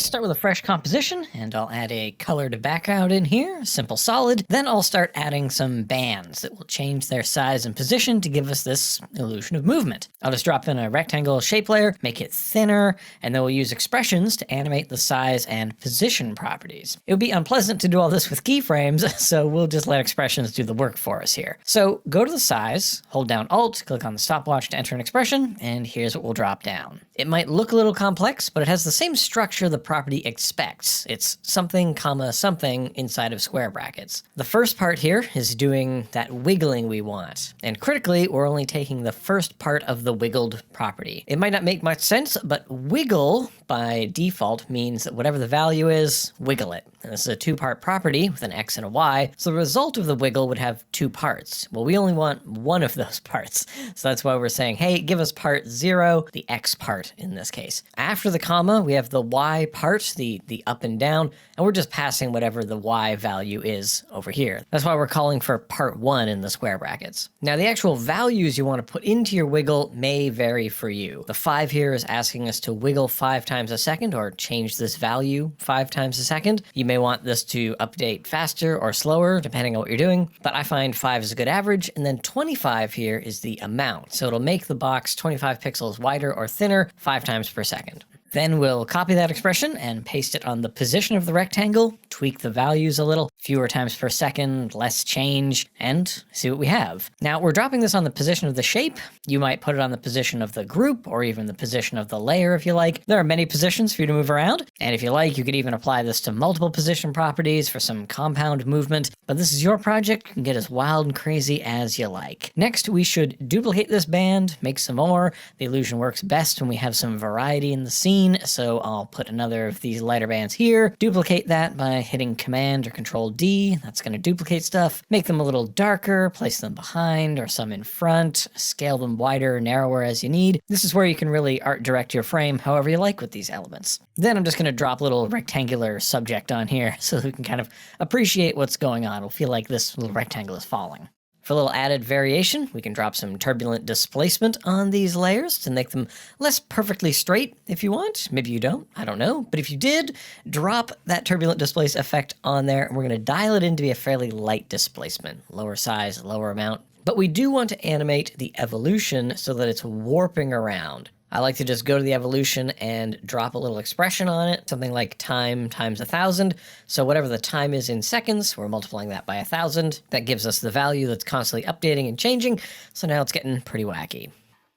start with a fresh composition, and I'll add a colored background in here, simple solid. Then I'll start adding some bands that will change their size and position to give us this illusion of movement. I'll just drop in a rectangle shape layer, make it thinner, and then we'll use expressions to animate the size and position properties. It would be unpleasant to do all this with keyframes, so we'll just let expressions do the work for us here. So go to the size, hold down Alt, click on the stopwatch to enter an expression, and here's what will drop down. It might look a little complex, but it has the same structure the property expects. It's something, comma, something inside of square brackets. The first part here is doing that wiggling we want. And critically, we're only taking the first part of the wiggled property. It might not make much sense, but wiggle by default means that whatever the value is, wiggle it. And this is a two-part property with an X and a Y, so the result of the wiggle would have two parts. Well, we only want one of those parts. So that's why we're saying, hey, give us part 0, the X part in this case. After the comma, we have the Y part, the up and down, and we're just passing whatever the Y value is over here. That's why we're calling for part 1 in the square brackets. Now, the actual values you want to put into your wiggle may vary for you. The 5 here is asking us to wiggle 5 times a second or change this value 5 times a second. You may want this to update faster or slower, depending on what you're doing, but I find 5 is a good average, and then 25 here is the amount. So it'll make the box 25 pixels wider or thinner 5 times per second. Then we'll copy that expression and paste it on the position of the rectangle, tweak the values a little, fewer times per second, less change, and see what we have. Now, we're dropping this on the position of the shape. You might put it on the position of the group, or even the position of the layer if you like. There are many positions for you to move around, and if you like, you could even apply this to multiple position properties for some compound movement, but this is your project. You can get as wild and crazy as you like. Next, we should duplicate this band, make some more. The illusion works best when we have some variety in the scene. So I'll put another of these lighter bands here, duplicate that by hitting Command or Control D. That's going to duplicate stuff, make them a little darker, place them behind or some in front, scale them wider, narrower as you need. This is where you can really art direct your frame however you like with these elements. Then I'm just going to drop a little rectangular subject on here so we can kind of appreciate what's going on. It'll feel like this little rectangle is falling. For a little added variation, we can drop some turbulent displacement on these layers to make them less perfectly straight if you want. Maybe you don't, I don't know. But if you did, drop that turbulent displace effect on there, and we're going to dial it in to be a fairly light displacement. Lower size, lower amount. But we do want to animate the evolution so that it's warping around. I like to just go to the evolution and drop a little expression on it, something like time times 1,000. So whatever the time is in seconds, we're multiplying that by 1,000. That gives us the value that's constantly updating and changing. So now it's getting pretty wacky.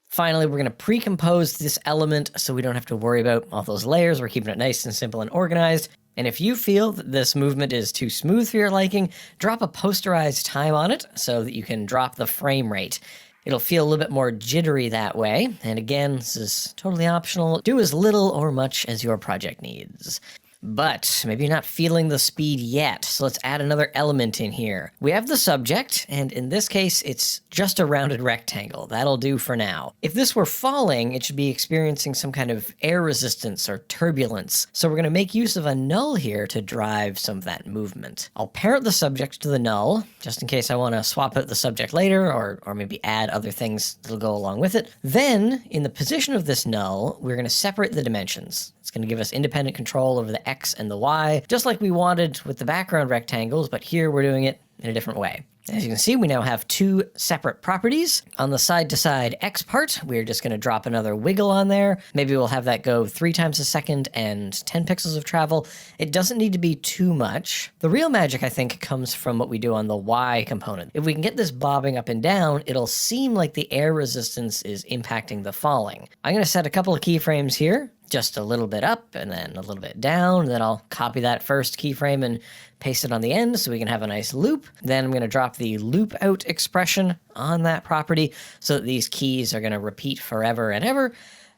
Finally, we're going to pre-compose this element so we don't have to worry about all those layers. We're keeping it nice and simple and organized. And if you feel that this movement is too smooth for your liking, drop a posterized time on it so that you can drop the frame rate. It'll feel a little bit more jittery that way. And again, this is totally optional. Do as little or much as your project needs. But maybe you're not feeling the speed yet, so let's add another element in here. We have the subject, and in this case, it's just a rounded rectangle. That'll do for now. If this were falling, it should be experiencing some kind of air resistance or turbulence. So we're going to make use of a null here to drive some of that movement. I'll parent the subject to the null, just in case I want to swap out the subject later, or maybe add other things that'll go along with it. Then, in the position of this null, we're going to separate the dimensions. It's going to give us independent control over the X and the Y, just like we wanted with the background rectangles, but here we're doing it in a different way. As you can see, we now have 2 separate properties. On the side-to-side X part, we're just going to drop another wiggle on there. Maybe we'll have that go 3 times a second and 10 pixels of travel. It doesn't need to be too much. The real magic, I think, comes from what we do on the Y component. If we can get this bobbing up and down, it'll seem like the air resistance is impacting the falling. I'm going to set a couple of keyframes here. Just a little bit up and then a little bit down. And then I'll copy that first keyframe and paste it on the end so we can have a nice loop. Then I'm going to drop the loop out expression on that property so that these keys are going to repeat forever and ever.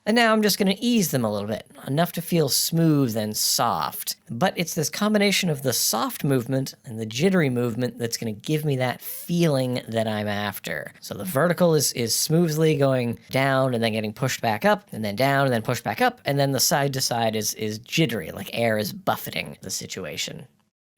And now I'm just going to ease them a little bit, enough to feel smooth and soft. But it's this combination of the soft movement and the jittery movement that's going to give me that feeling that I'm after. So the vertical is smoothly going down and then getting pushed back up, and then down and then pushed back up, and then the side to side is jittery, like air is buffeting the situation.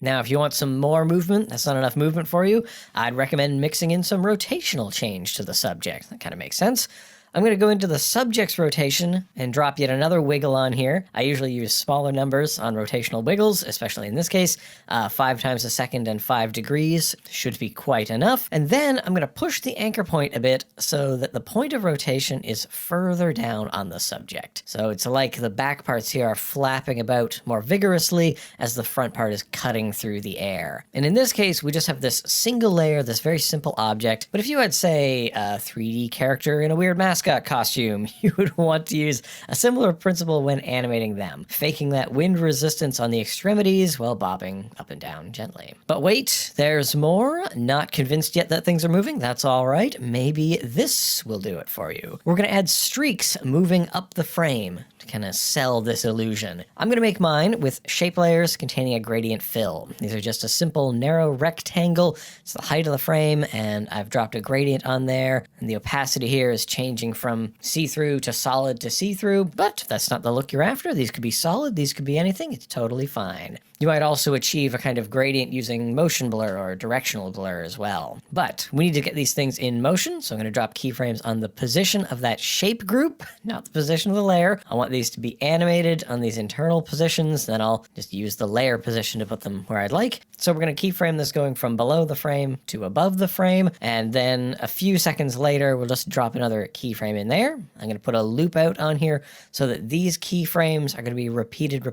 Now, if you want some more movement, that's not enough movement for you, I'd recommend mixing in some rotational change to the subject. That kind of makes sense. I'm going to go into the subject's rotation and drop yet another wiggle on here. I usually use smaller numbers on rotational wiggles, especially in this case. 5 times a second and 5 degrees should be quite enough. And then I'm going to push the anchor point a bit so that the point of rotation is further down on the subject. So it's like the back parts here are flapping about more vigorously as the front part is cutting through the air. And in this case, we just have this single layer, this very simple object. But if you had, say, a 3D character in a weird mascot costume, you would want to use a similar principle when animating them, faking that wind resistance on the extremities while bobbing up and down gently. But wait, there's more. Not convinced yet that things are moving? That's all right. Maybe this will do it for you. We're going to add streaks moving up the frame to kind of sell this illusion. I'm going to make mine with shape layers containing a gradient fill. These are just a simple narrow rectangle. It's the height of the frame, and I've dropped a gradient on there, and the opacity here is changing from see-through to solid to see-through, but that's not the look you're after. These could be solid, these could be anything. It's totally fine. You might also achieve a kind of gradient using motion blur or directional blur as well. But we need to get these things in motion, so I'm going to drop keyframes on the position of that shape group, not the position of the layer. I want these to be animated on these internal positions, then I'll just use the layer position to put them where I'd like. So we're going to keyframe this going from below the frame to above the frame, and then a few seconds later, we'll just drop another keyframe in there. I'm going to put a loop out on here so that these keyframes are going to be repeated,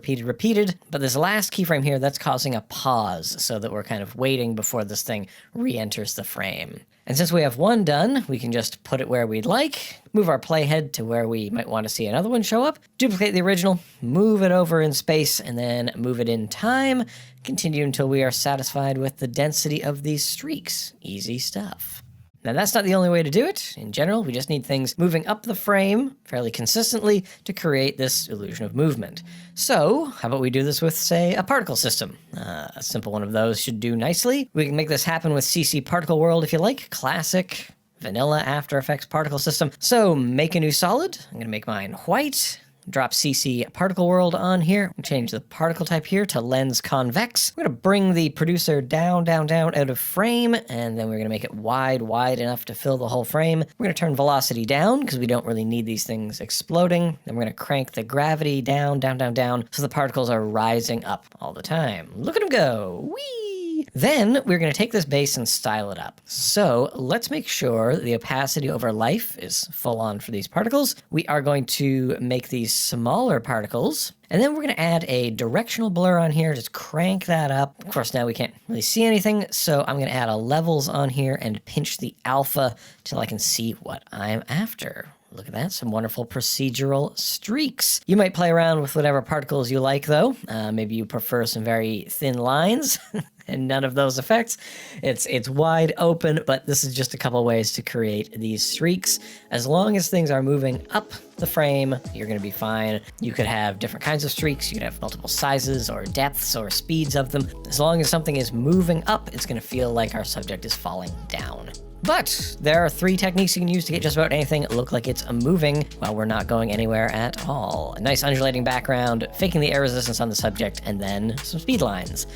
but this last keyframe here, that's causing a pause so that we're kind of waiting before this thing re-enters the frame. And since we have one done, we can just put it where we'd like, move our playhead to where we might want to see another one show up, duplicate the original, move it over in space, and then move it in time, continue until we are satisfied with the density of these streaks. Easy stuff. Now, that's not the only way to do it. In general, we just need things moving up the frame fairly consistently to create this illusion of movement. So, how about we do this with, say, a particle system? A simple one of those should do nicely. We can make this happen with CC Particle World if you like. Classic, vanilla After Effects particle system. So, make a new solid. I'm going to make mine white. Drop CC Particle World on here. Change the particle type here to lens convex. We're going to bring the producer down out of frame, and then we're going to make it wide enough to fill the whole frame. We're going to turn velocity down because we don't really need these things exploding. Then we're going to crank the gravity down, so the particles are rising up all the time. Look at them go. Whee! Then we're going to take this base and style it up. So let's make sure the opacity over life is full on for these particles. We are going to make these smaller particles, and then we're going to add a directional blur on here. Just crank that up. Of course, now we can't really see anything, so I'm going to add a levels on here and pinch the alpha till I can see what I'm after. Look at that, some wonderful procedural streaks. You might play around with whatever particles you like, though. Maybe you prefer some very thin lines and none of those effects. It's wide open, but this is just a couple ways to create these streaks. As long as things are moving up the frame, you're going to be fine. You could have different kinds of streaks. You could have multiple sizes or depths or speeds of them. As long as something is moving up, it's going to feel like our subject is falling down. But there are 3 techniques you can use to get just about anything look like it's moving while we're not going anywhere at all. A nice undulating background, faking the air resistance on the subject, and then some speed lines.